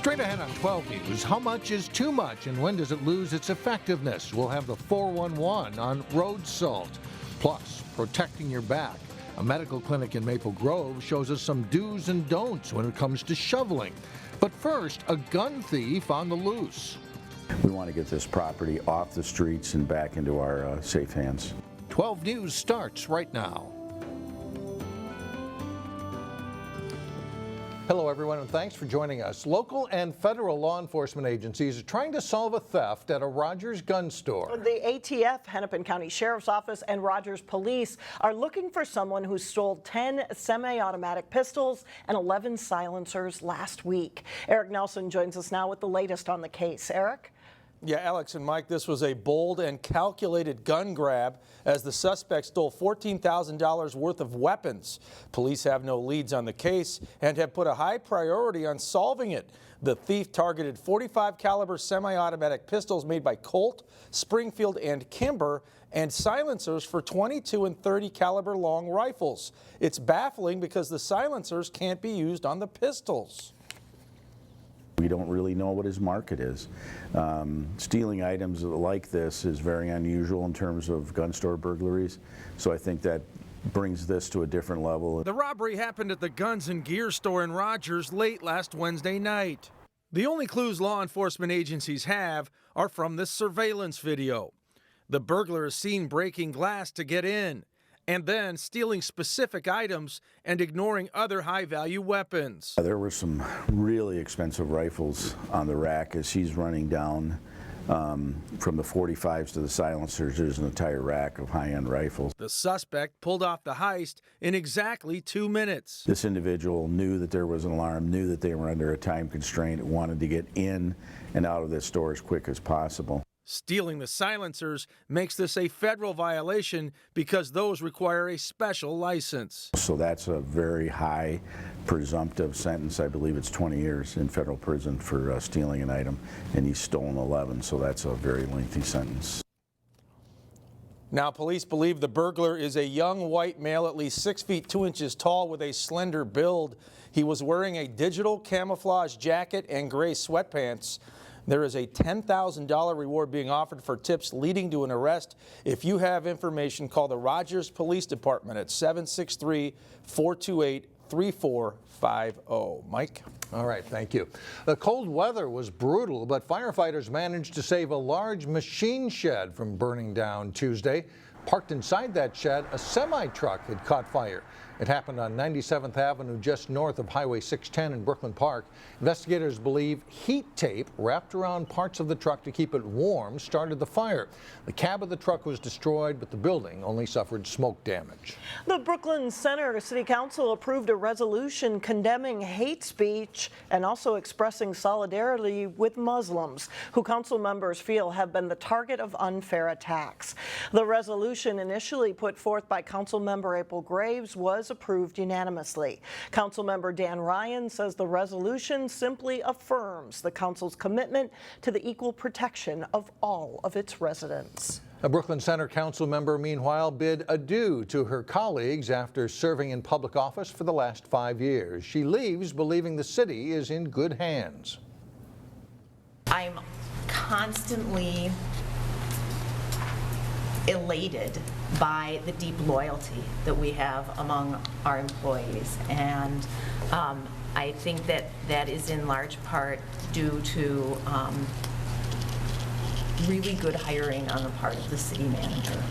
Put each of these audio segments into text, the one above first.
Straight ahead on 12 News, how much is too much and when does it lose its effectiveness? We'll have the 411 on road salt. Plus, protecting your back. A medical clinic in Maple Grove shows us some do's and don'ts when it comes to shoveling. But first, a gun thief on the loose. We want to get this property off the streets and back into our safe hands. 12 News starts right now. Hello, everyone, and thanks for joining us. Local and federal law enforcement agencies are trying to solve a theft at a Rogers gun store. The ATF, Hennepin County Sheriff's Office, and Rogers Police are looking for someone who stole 10 semi-automatic pistols and 11 silencers last week. Eric Nelson joins us now with the latest on the case. Eric? Yeah, Alex and Mike, this was a bold and calculated gun grab as the suspect stole $14,000 worth of weapons. Police have no leads on the case and have put a high priority on solving it. The thief targeted 45 caliber semi-automatic pistols made by Colt, Springfield, and Kimber, and silencers for 22 and 30 caliber long rifles. It's baffling because the silencers can't be used on the pistols. We don't really know what his market is. Stealing items like this is very unusual in terms of gun store burglaries, so I think that brings this to a different level. The robbery happened at the Guns and Gear store in Rogers late last Wednesday night. The only clues law enforcement agencies have are from this surveillance video. The burglar is seen breaking glass to get in, and then stealing specific items and ignoring other high-value weapons. There were some really expensive rifles on the rack as he's running down from the 45s to the silencers. There's an entire rack of high-end rifles. The suspect pulled off the heist in exactly 2 minutes. This individual knew that there was an alarm, knew that they were under a time constraint, and wanted to get in and out of this store as quick as possible. Stealing the silencers makes this a federal violation because those require a special license. So that's a very high presumptive sentence. I believe it's 20 years in federal prison for stealing an item, and he's stolen 11, so that's a very lengthy sentence. Now, police believe the burglar is a young white male at least 6 feet 2 inches tall with a slender build. He was wearing a digital camouflage jacket and gray sweatpants. There is a $10,000 reward being offered for tips leading to an arrest. If you have information, call the Rogers Police Department at 763-428-3450. Mike? All right, thank you. The cold weather was brutal, but firefighters managed to save a large machine shed from burning down Tuesday. Parked inside that shed, a semi-truck had caught fire. It happened on 97th Avenue, just north of Highway 610 in Brooklyn Park. Investigators believe heat tape wrapped around parts of the truck to keep it warm started the fire. The cab of the truck was destroyed, but the building only suffered smoke damage. The Brooklyn Center City Council approved a resolution condemning hate speech and also expressing solidarity with Muslims, who council members feel have been the target of unfair attacks. The resolution, initially put forth by Council Member April Graves, was approved unanimously. Councilmember Dan Ryan says the resolution simply affirms the council's commitment to the equal protection of all of its residents. A Brooklyn Center Council member, meanwhile, bid adieu to her colleagues after serving in public office for the last 5 years. She leaves believing the city is in good hands. I'm constantly elated by the deep loyalty that we have among our employees, and I think that that is in large part due to really good hiring on the part of the city manager.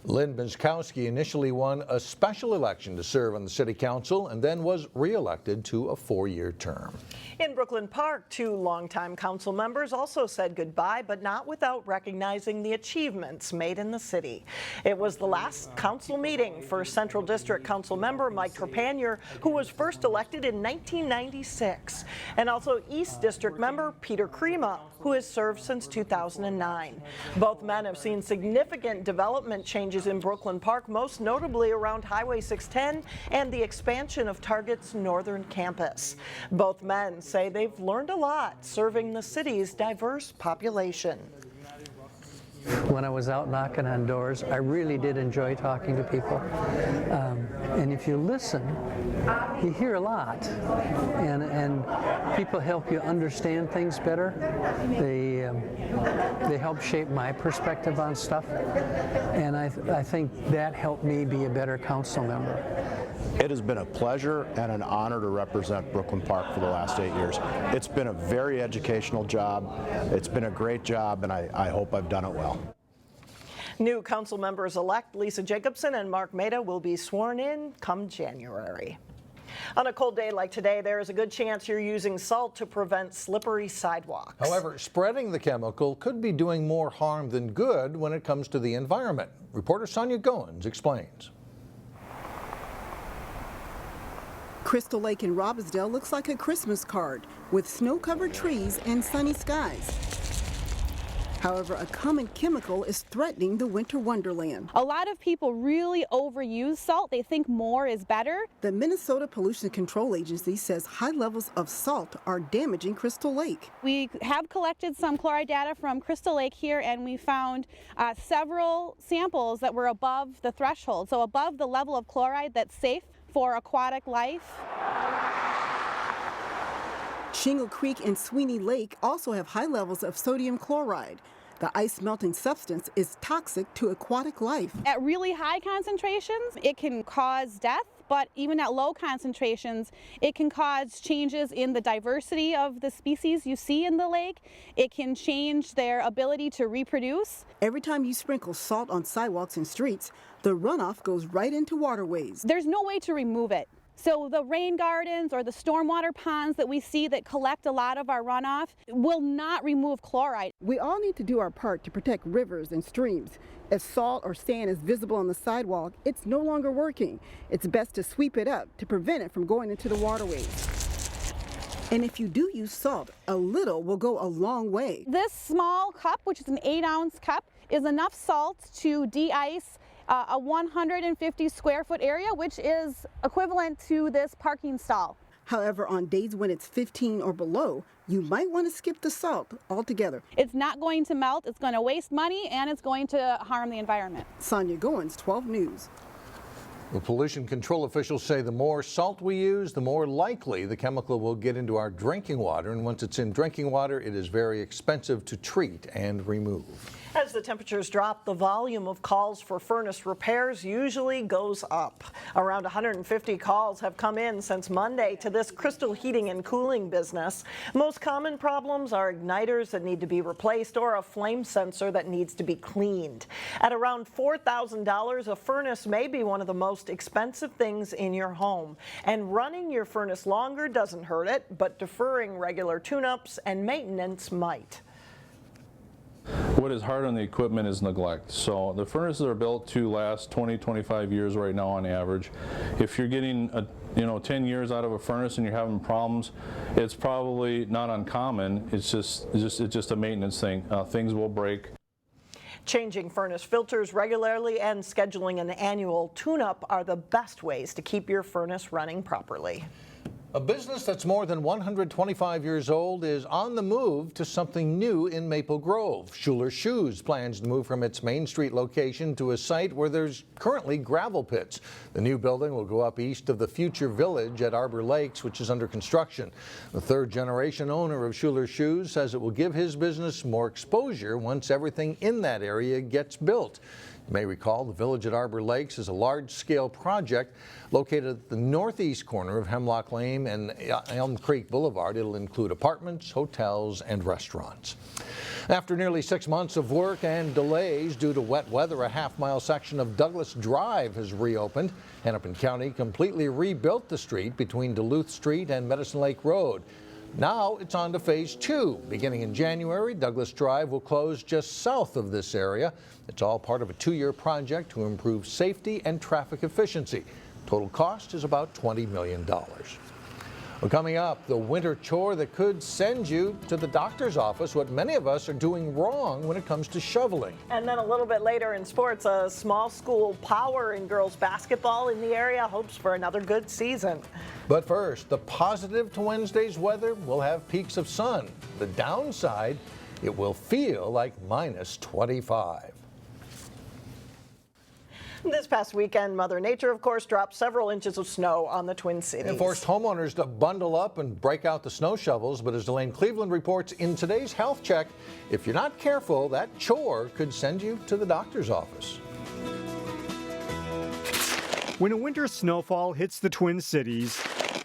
Lin Myszkowski initially won a special election to serve on the city council and then was re-elected to a 4-year term. In Brooklyn Park, 2 longtime council members also said goodbye, but not without recognizing the achievements made in the city. It was the last council meeting for Central District Council member Mike Trepanier, who was first elected in 1996, and also East District member Peter Crema, who has served since 2009. Both men have seen significant development changes in Brooklyn Park, most notably around Highway 610 and the expansion of Target's northern campus. Both men say they've learned a lot serving the city's diverse population. When I was out knocking on doors, I really did enjoy talking to people. And if you listen, you hear a lot. And people help you understand things better. They help shape my perspective on stuff. And I think that helped me be a better council member. It has been a pleasure and an honor to represent Brooklyn Park for the last 8 years. It's been a very educational job. It's been a great job, and I hope I've done it well. New council members-elect Lisa Jacobson and Mark Maida will be sworn in come January. On a cold day like today, there is a good chance you're using salt to prevent slippery sidewalks. However, spreading the chemical could be doing more harm than good when it comes to the environment. Reporter Sonia Goins explains. Crystal Lake in Robbinsdale looks like a Christmas card with snow-covered trees and sunny skies. However, a common chemical is threatening the winter wonderland. A lot of people really overuse salt. They think more is better. The Minnesota Pollution Control Agency says high levels of salt are damaging Crystal Lake. We have collected some chloride data from Crystal Lake here, and we found several samples that were above the threshold, so above the level of chloride that's safe for aquatic life. Shingle Creek and Sweeney Lake also have high levels of sodium chloride. The ice-melting substance is toxic to aquatic life. At really high concentrations, it can cause death, but even at low concentrations, it can cause changes in the diversity of the species you see in the lake. It can change their ability to reproduce. Every time you sprinkle salt on sidewalks and streets, the runoff goes right into waterways. There's no way to remove it. So the rain gardens or the stormwater ponds that we see that collect a lot of our runoff will not remove chloride. We all need to do our part to protect rivers and streams. If salt or sand is visible on the sidewalk, it's no longer working. It's best to sweep it up to prevent it from going into the waterways. And if you do use salt, a little will go a long way. This small cup, which is an 8-ounce cup, is enough salt to de-ice a 150 square foot area, which is equivalent to this parking stall. However, on days when it's 15 or below, you might want to skip the salt altogether. It's not going to melt, it's going to waste money, and it's going to harm the environment. Sonia Goins, 12 News. The pollution control officials say the more salt we use, the more likely the chemical will get into our drinking water. And once it's in drinking water, it is very expensive to treat and remove. As the temperatures drop, the volume of calls for furnace repairs usually goes up. Around 150 calls have come in since Monday to this Crystal heating and cooling business. Most common problems are igniters that need to be replaced or a flame sensor that needs to be cleaned. At around $4,000, a furnace may be one of the most expensive things in your home. And running your furnace longer doesn't hurt it, but deferring regular tune-ups and maintenance might. What is hard on the equipment is neglect. So the furnaces are built to last 20, 25 years right now on average. If you're getting 10 years out of a furnace and you're having problems, it's probably not uncommon. It's just a maintenance thing. Things will break. Changing furnace filters regularly and scheduling an annual tune-up are the best ways to keep your furnace running properly. A business that's more than 125 years old is on the move to something new in Maple Grove. Schuler Shoes plans to move from its Main Street location to a site where there's currently gravel pits. The new building will go up east of the future village at Arbor Lakes, which is under construction. The third-generation owner of Schuler Shoes says it will give his business more exposure once everything in that area gets built. You may recall the village at Arbor Lakes is a large-scale project located at the northeast corner of Hemlock Lane and Elm Creek Boulevard. It'll include apartments, hotels, and restaurants. After nearly 6 months of work and delays due to wet weather, a half-mile section of Douglas Drive has reopened. Hennepin County completely rebuilt the street between Duluth Street and Medicine Lake Road. Now it's on to phase 2. Beginning in January, Douglas Drive will close just south of this area. It's all part of a 2-year project to improve safety and traffic efficiency. Total cost is about $20 million. Well, coming up, the winter chore that could send you to the doctor's office, what many of us are doing wrong when it comes to shoveling. And then a little bit later in sports, a small school power in girls basketball in the area hopes for another good season. But first, the positive to Wednesday's weather will have peaks of sun. The downside, It will feel like minus 25. This past weekend, Mother Nature, of course, dropped several inches of snow on the Twin Cities. It forced homeowners to bundle up and break out the snow shovels, but as Elaine Cleveland reports in today's health check, if you're not careful, that chore could send you to the doctor's office. When a winter snowfall hits the Twin Cities,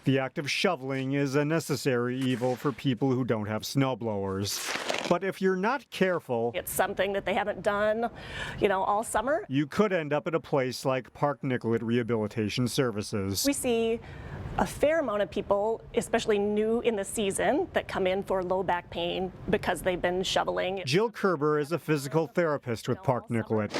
the act of shoveling is a necessary evil for people who don't have snowblowers. But if you're not careful, it's something that they haven't done, all summer. You could end up at a place like Park Nicollet Rehabilitation Services. We see a fair amount of people, especially new in the season, that come in for low back pain because they've been shoveling. Jill Kerber is a physical therapist with Park Nicollet,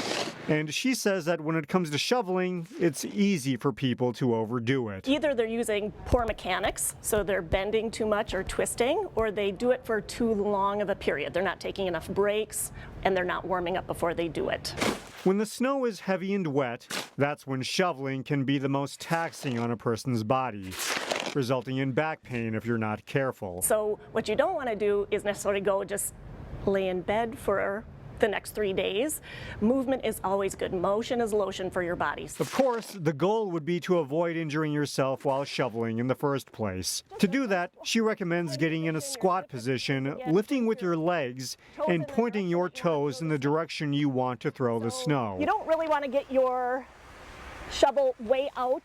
and she says that when it comes to shoveling, it's easy for people to overdo it. Either they're using poor mechanics, so they're bending too much or twisting, or they do it for too long of a period. They're not taking enough breaks, and they're not warming up before they do it. When the snow is heavy and wet, that's when shoveling can be the most taxing on a person's body, resulting in back pain if you're not careful. So what you don't want to do is necessarily go just lay in bed for the next 3 days. Movement is always good. Motion is lotion for your body. Of course, the goal would be to avoid injuring yourself while shoveling in the first place. To do that, she recommends getting in a squat position, lifting with your legs, and pointing your toes in the direction you want to throw the snow. You don't really want to get your shovel way out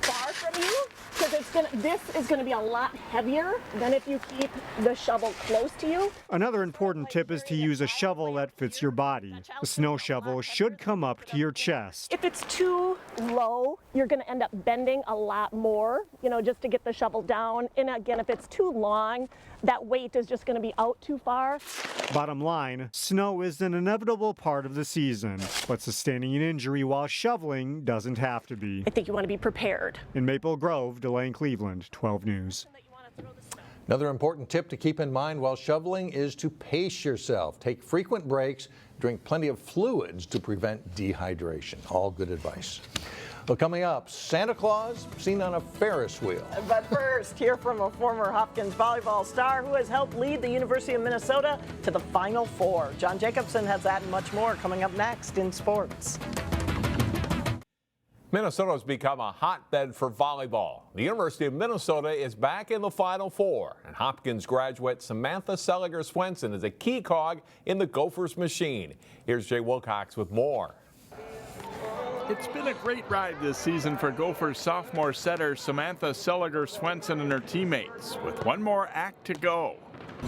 far from you, because this is going to be a lot heavier than if you keep the shovel close to you. Another important tip is to use a shovel that fits your body. The snow shovel should come up to your chest. If it's too low, you're going to end up bending a lot more, just to get the shovel down. And again, if it's too long, that weight is just going to be out too far. Bottom line, snow is an inevitable part of the season, but sustaining an injury while shoveling doesn't have to be. I think you want to be prepared. In Maple Grove, Elaine Cleveland, 12 News. Another important tip to keep in mind while shoveling is to pace yourself. Take frequent breaks, drink plenty of fluids to prevent dehydration. All good advice. Well, coming up, Santa Claus seen on a Ferris wheel. But first, hear from a former Hopkins volleyball star who has helped lead the University of Minnesota to the Final Four. John Jacobson has that and much more coming up next in sports. Minnesota has become a hotbed for volleyball. The University of Minnesota is back in the Final Four, and Hopkins graduate Samantha Seliger-Swenson is a key cog in the Gophers machine. Here's Jay Wilcox with more. It's been a great ride this season for Gophers sophomore setter Samantha Seliger-Swenson and her teammates, with one more act to go.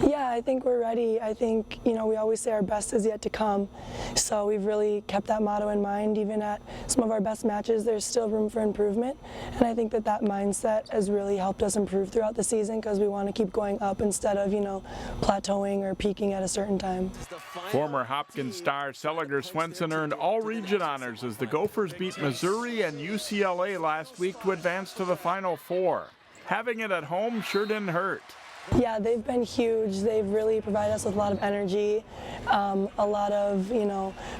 Yeah, I think we're ready. I think, we always say our best is yet to come. So we've really kept that motto in mind. Even at some of our best matches, there's still room for improvement. And I think that mindset has really helped us improve throughout the season, because we want to keep going up instead of, plateauing or peaking at a certain time. Former Hopkins star Seliger-Swenson earned all region honors as the Gophers beat Missouri and UCLA last week to advance to the Final Four. Having it at home sure didn't hurt. Yeah, they've been huge. They've really provided us with a lot of energy, a lot of,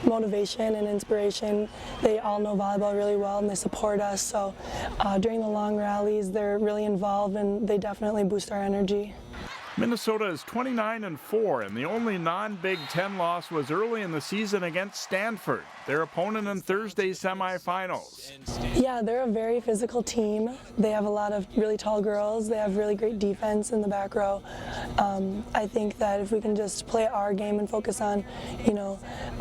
motivation and inspiration. They all know volleyball really well and they support us. So during the long rallies, they're really involved and they definitely boost our energy. Minnesota is 29-4, and the only non-Big Ten loss was early in the season against Stanford, their opponent in Thursday's semifinals. Yeah, they're a very physical team. They have a lot of really tall girls. They have really great defense in the back row. I think that if we can just play our game and focus on,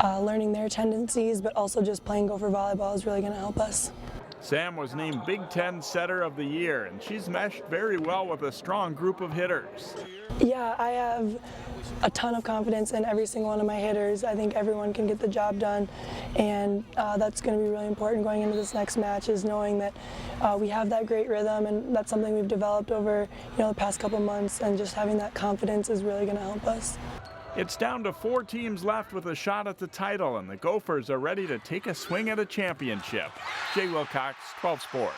learning their tendencies, but also just playing Gopher volleyball is really going to help us. Sam was named Big Ten Setter of the Year, and she's meshed very well with a strong group of hitters. Yeah, I have a ton of confidence in every single one of my hitters. I think everyone can get the job done, and that's going to be really important going into this next match, is knowing that we have that great rhythm, and that's something we've developed over the past couple months, and just having that confidence is really going to help us. It's down to 4 teams left with a shot at the title, and the Gophers are ready to take a swing at a championship. Jay Wilcox, 12 Sports.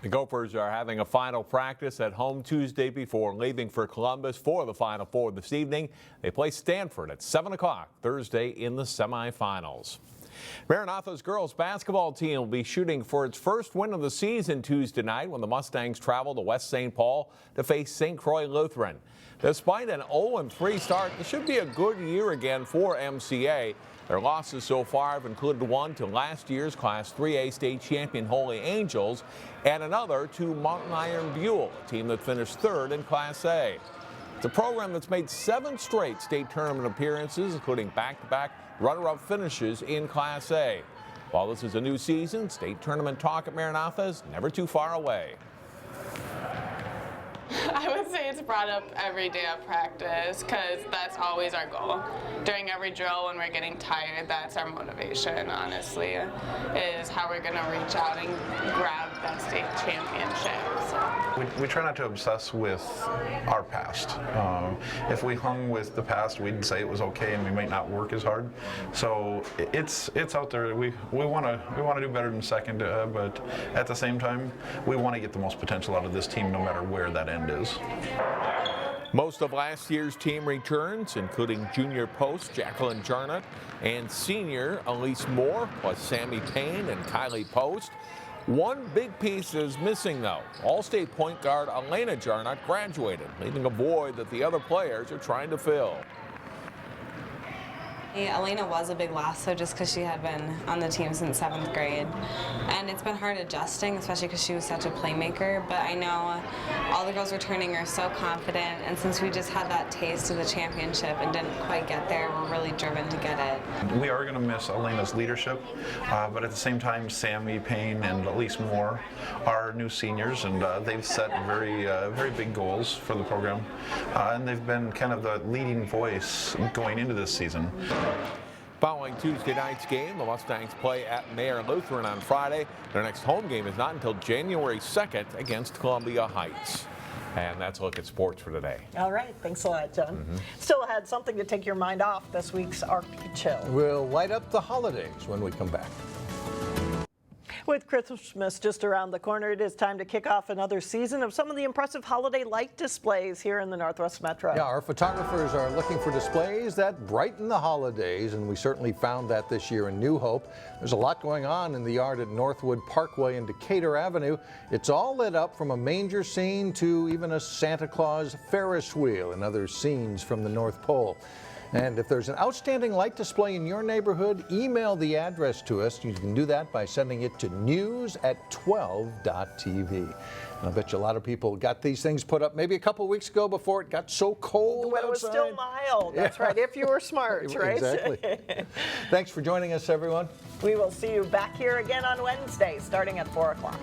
The Gophers are having a final practice at home Tuesday before leaving for Columbus for the Final Four this evening. They play Stanford at 7 o'clock Thursday in the semifinals. Maranatha's girls basketball team will be shooting for its first win of the season Tuesday night when the Mustangs travel to West St. Paul to face St. Croix Lutheran. Despite an 0-3 start, this should be a good year again for MCA. Their losses so far have included one to last year's Class 3A state champion Holy Angels and another to Mountain Iron Buell, a team that finished third in Class A. It's a program that's made 7 straight state tournament appearances, including back-to-back runner-up finishes in Class A. While this is a new season, state tournament talk at Maranatha is never too far away. I would say it's brought up every day of practice because that's always our goal. During every drill when we're getting tired, that's our motivation, honestly, is how we're going to reach out and grab that state championship. So. We try not to obsess with our past. If we hung with the past, we'd say it was okay and we might not work as hard. So it's out there. We want to do better than second, but at the same time, we want to get the most potential out of this team no matter where that end is. Most of last year's team returns, including junior post Jacqueline Jarnett and senior Elise Moore, plus Sammy Payne and Kylie Post. One big piece is missing, though. All-state point guard Elena Jarnett graduated, leaving a void that the other players are trying to fill. Elena was a big loss, so just because she had been on the team since 7th grade. And it's been hard adjusting, especially because she was such a playmaker. But I know all the girls returning are so confident, and since we just had that taste of the championship and didn't quite get there, we're really driven to get it. We are going to miss Elena's leadership, but at the same time, Sammy Payne and Elise Moore are new seniors, and they've set very big goals for the program. And they've been kind of the leading voice going into this season. Following Tuesday night's game, the Mustangs play at Mayer Lutheran on Friday. Their next home game is not until January 2nd against Columbia Heights. And that's a look at sports for today. All right, thanks a lot, John. Still had something to take your mind off this week's RP Chill. We'll light up the holidays when we come back. With Christmas just around the corner, it is time to kick off another season of some of the impressive holiday light displays here in the Northwest Metro. Yeah, our photographers are looking for displays that brighten the holidays, and we certainly found that this year in New Hope. There's a lot going on in the yard at Northwood Parkway and Decatur Avenue. It's all lit up from a manger scene to even a Santa Claus Ferris wheel and other scenes from the North Pole. And if there's an outstanding light display in your neighborhood, email the address to us. You can do that by sending it to news@12.tv. And I bet you a lot of people got these things put up maybe a couple weeks ago before it got so cold When it was still mild. That's right, if you were smart, right? Exactly. Thanks for joining us, everyone. We will see you back here again on Wednesday, starting at 4 o'clock.